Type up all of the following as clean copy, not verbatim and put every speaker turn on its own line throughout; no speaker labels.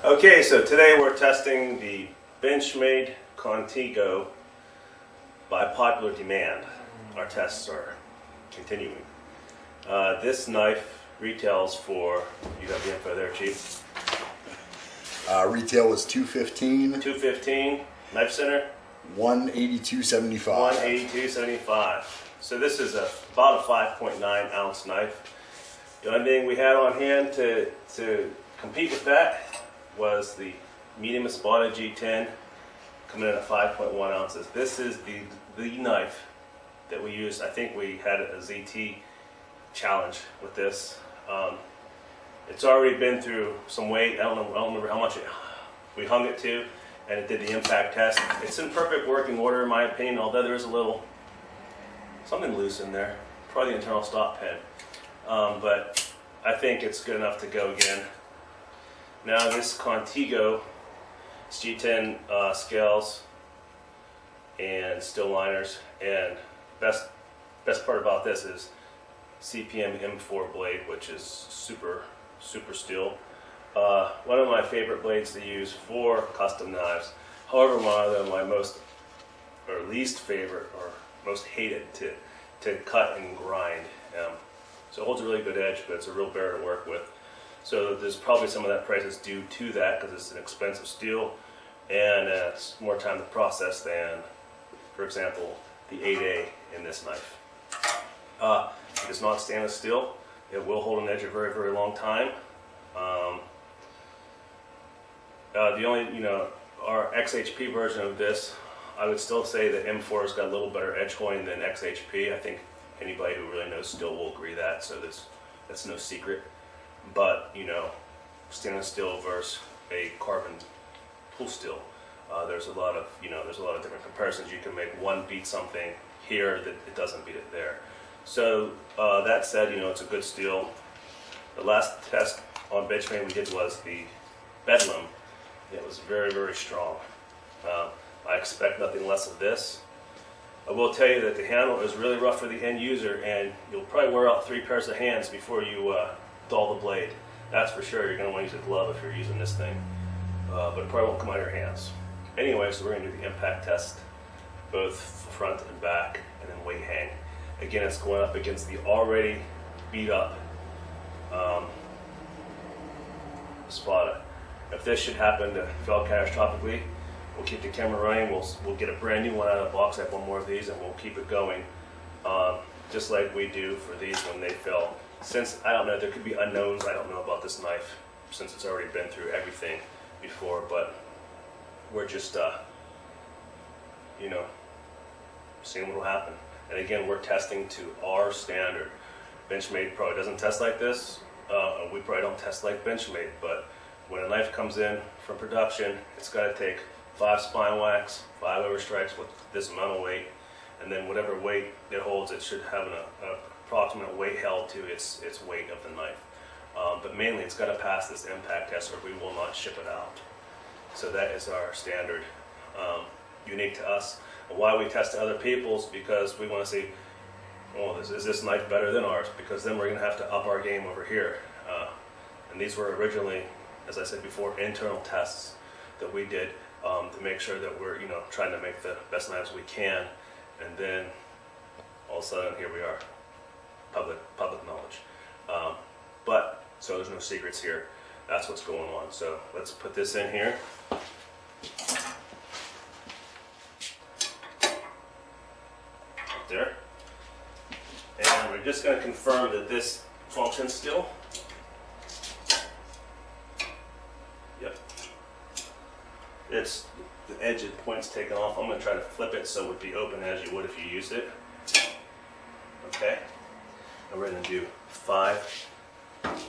Okay, so today we're testing the Benchmade Contego by popular demand. Our tests are continuing. This knife retails for, you got the info there, Chief?
Retail is $215.
$215. Knife Center?
$182.75.
$182.75. So this is about a 5.9 ounce knife. The only thing we had on hand to compete with that was the Medium Espada G10, coming in at 5.1 ounces. This is the knife that we used. I think we had a ZT challenge with this. It's already been through some weight. I don't remember how much we hung it to, and it did the impact test. It's in perfect working order in my opinion, although there is a little something loose in there, probably the internal stop pin. But I think it's good enough to go again. Now this Contigo G10 scales and steel liners, and best part about this is CPM M4 blade, which is super steel. One of my favorite blades to use for custom knives. However, one of them my most or least favorite or most hated to cut and grind. So it holds a really good edge, but it's a real bear to work with. So there's probably some of that price is due to that because it's an expensive steel and it's more time to process than, for example, the 8A in this knife. It is not stainless steel. It will hold an edge a very long time. The only, our XHP version of this, I would still say that M4's got a little better edge holding than XHP. I think anybody who really knows steel will agree that, so that's no secret. But stainless steel versus a carbon tool steel, there's a lot of different comparisons you can make. One beats something here that it doesn't beat it there. So that said, it's a good steel. The last test on Benchmade we did was the Bedlam. It was very strong. I expect nothing less of this. I will tell you that the handle is really rough for the end user, and you'll probably wear out 3 pairs of hands before you dull the blade. That's for sure. You're going to want to use a glove if you're using this thing, but it probably won't come out of your hands. Anyway, so we're going to do the impact test, both front and back, and then weight hang. Again, it's going up against the already beat up Espada. If this should happen to fail catastrophically, we'll keep the camera running. We'll get a brand new one out of the box. I have one more of these, and we'll keep it going, just like we do for these when they fail. Since I don't know, there could be unknowns. I don't know about this knife since it's already been through everything before. But we're just, seeing what will happen. And again, we're testing to our standard. Benchmade probably doesn't test like this. We probably don't test like Benchmade, but when a knife comes in from production, it's got to take 5 spine wax, 5 overstrikes with this amount of weight, and then whatever weight it holds, it should have an approximate weight held to its weight of the knife. But mainly, it's got to pass this impact test, or we will not ship it out. So that is our standard, unique to us. And why we test other people's, because we want to see, well, is this knife better than ours? Because then we're going to have to up our game over here. And these were originally, as I said before, internal tests that we did to make sure that we're trying to make the best knives we can. And then all of a sudden, here we are, public knowledge. But so there's no secrets here. That's what's going on. So let's put this in here. There. And we're just going to confirm that this functions still. Yep. It's the edge of the point's taken off. I'm going to try to flip it so it would be open as you would if you used it. Okay. And we're going to do 5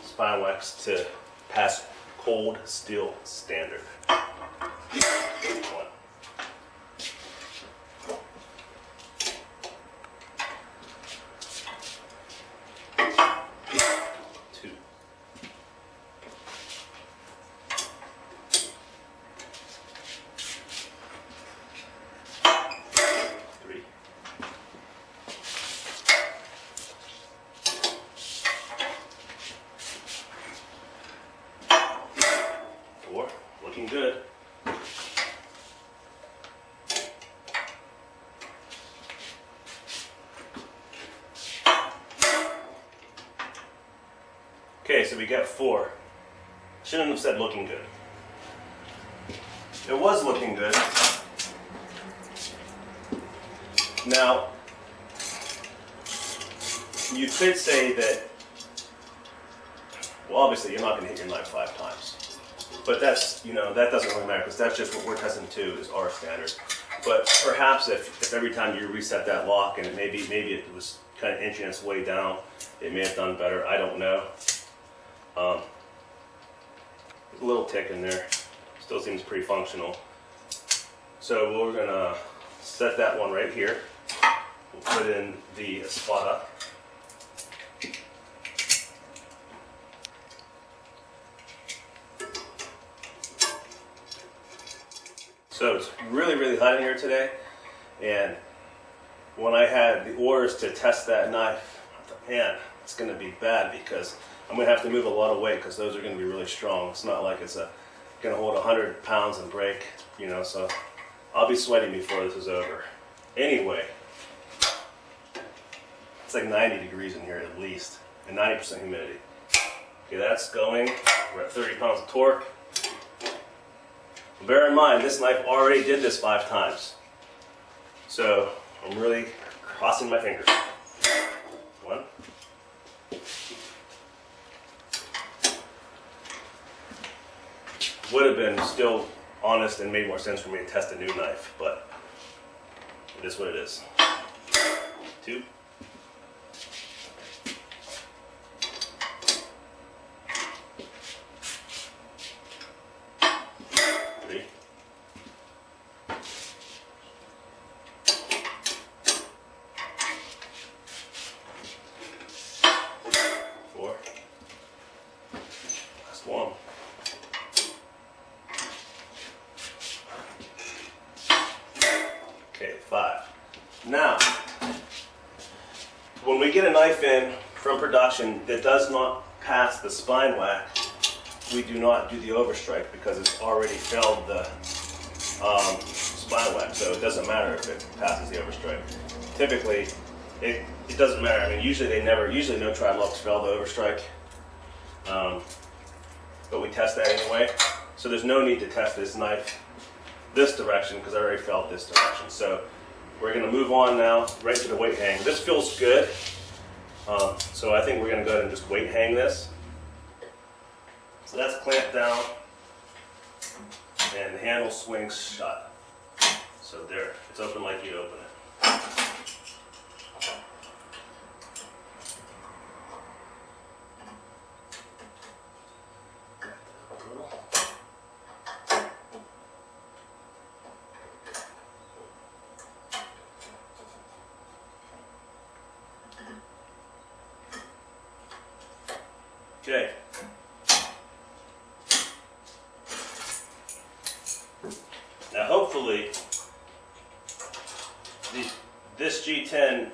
spine wax to pass Cold Steel standard. 1. 2. 3. 4. Okay, so we got 4. Shouldn't have said looking good. It was looking good. Now, you could say that, well, obviously you're not going to hit your knife 5 times. But that's, that doesn't really matter because that's just what we're testing to is our standard. But perhaps if every time you reset that lock and maybe it was kind of inching its way down, it may have done better. I don't know. A little tick in there. Still seems pretty functional. So we're going to set that one right here. We'll put in the Espada. So it's really, really hot in here today, and when I had the orders to test that knife, I thought, man, it's going to be bad because I'm going to have to move a lot of weight because those are going to be really strong. It's not like it's going to hold 100 pounds and break, so I'll be sweating before this is over. Anyway, it's like 90 degrees in here at least, and 90% humidity. Okay, that's going. We're at 30 pounds of torque. Bear in mind, this knife already did this 5 times. So I'm really crossing my fingers. 1. Would have been still honest and made more sense for me to test a new knife, but it is what it is. 2. 3. 4. Last one. Okay, 5. Now, when we get a knife in from production that does not pass the spine whack, we do not do the overstrike because it's already failed the spine whack, so it doesn't matter if it passes the overstrike. Typically, it doesn't matter. I mean, usually no tri-locks fail the overstrike, but we test that anyway. So there's no need to test this knife this direction because I already failed this direction. So we're going to move on now right to the weight hang. This feels good, so I think we're going to go ahead and just weight hang this. So that's clamped down, and the handle swings shut. So there, it's open like you open it. Okay. Now hopefully this G10,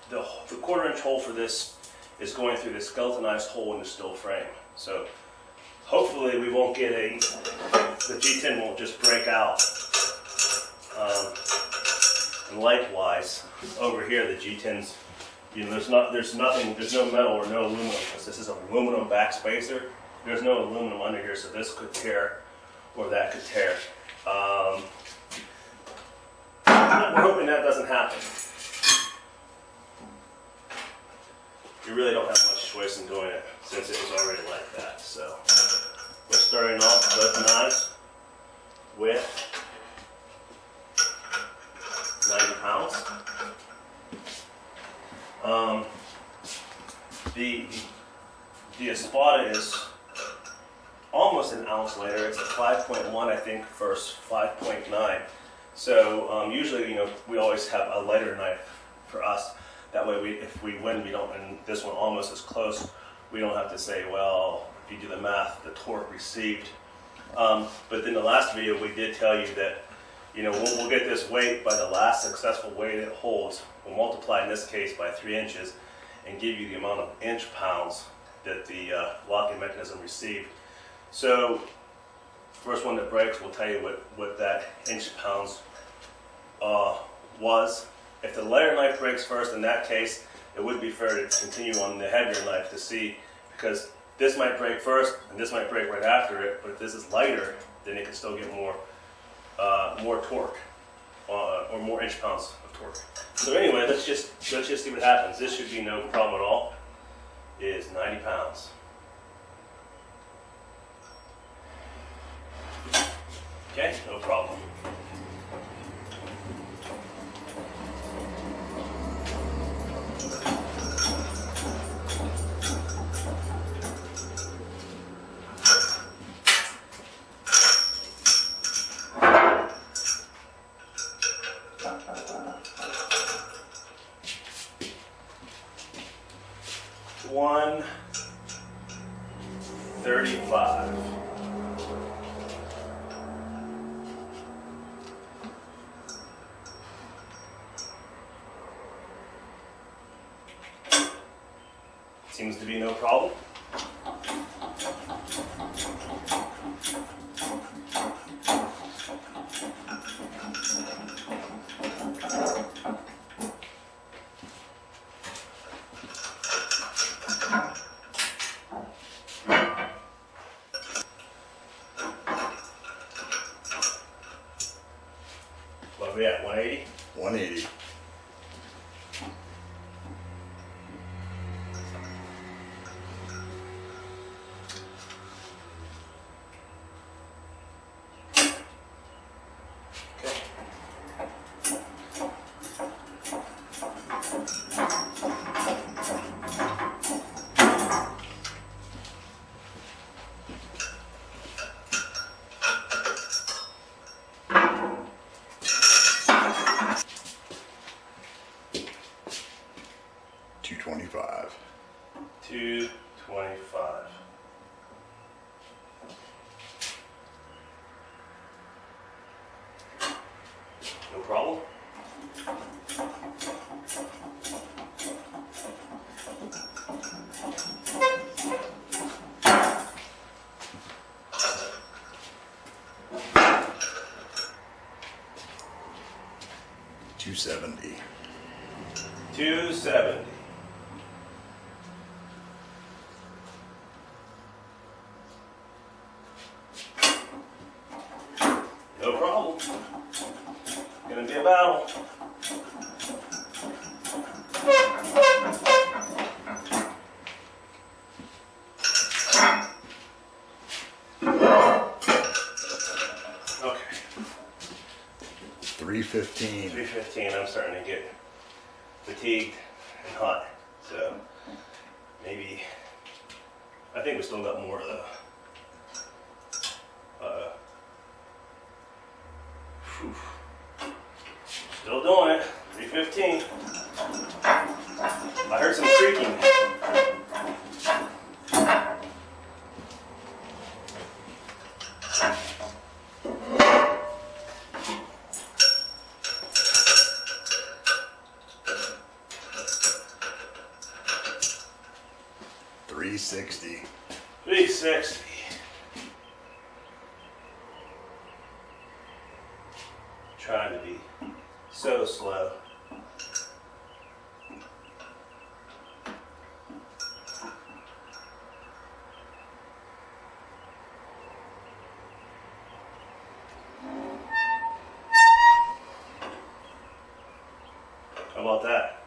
the 1/4 inch hole for this is going through the skeletonized hole in the steel frame. So hopefully we won't get the G10 won't just break out. And likewise, over here the G10's, there's no metal or no aluminum because this is an aluminum back spacer. There's no aluminum under here, so this could tear or that could tear. We're hoping that doesn't happen. You really don't have much choice in doing it since it was already like that. So we're starting off both knives with 90 pounds. The Espada is almost an ounce lighter. It's a 5.1, I think, versus 5.9. So usually, we always have a lighter knife for us. That way, if we win, we don't. And this one almost as close. We don't have to say, well, if you do the math, the torque received. But in the last video, we did tell you that, we'll get this weight by the last successful weight it holds. We'll multiply in this case by 3 inches and give you the amount of inch pounds that the locking mechanism received. So, first one that breaks will tell you what that inch pounds was. If the lighter knife breaks first, in that case, it would be fair to continue on the heavier knife to see, because this might break first, and this might break right after it. But if this is lighter, then it can still get more torque, or more inch-pounds of torque. So anyway, let's just see what happens. This should be no problem at all. It is 90 pounds. Okay, no problem. $135. Seems to be no problem. What are we at, 180?
180. $225.
$225. No problem.
$270.
$270. No problem. Gonna be a battle. Okay.
315.
315. I'm starting to get fatigued and hot. So maybe I think we still got more though. Still doing it. 315. I heard some creaking.
$360.
360. Trying to be so slow. How about that?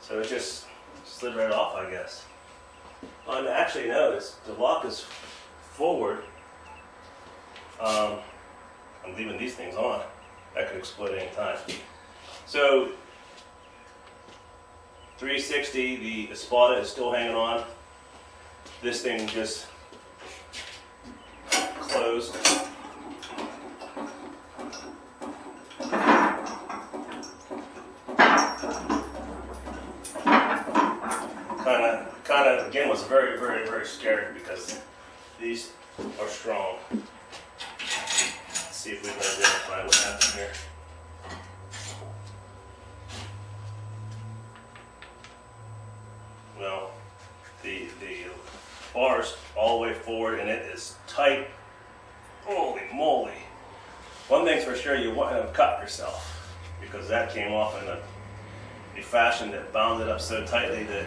So it just slid right off, I guess. And actually, no, the lock is forward. I'm leaving these things on. That could explode at any time. So 360, the Espada is still hanging on. This thing just closed. Kind of again was very, very, very scary because these are strong. Let's see if we can identify what happened here. Well, the bar's all the way forward and it is tight. Holy moly. One thing's for sure, you wouldn't have cut yourself because that came off in a fashion that bound it up so tightly that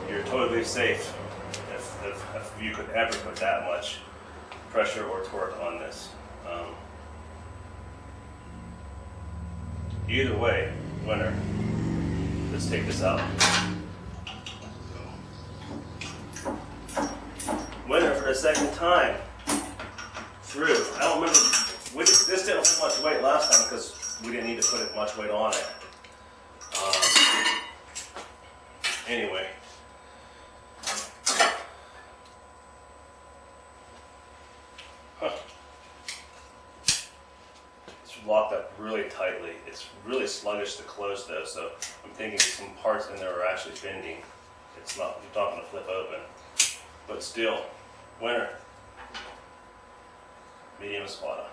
you're totally safe. if you could ever put that much pressure or torque on this. Either way, winner. Let's take this out. Winner for the second time through. I don't remember, this didn't hold much weight last time because we didn't need to put much weight on it. Anyway. It's locked up really tightly. It's really sluggish to close though, so I'm thinking some parts in there are actually bending. It's not going to flip open. But still, winner, medium Espada.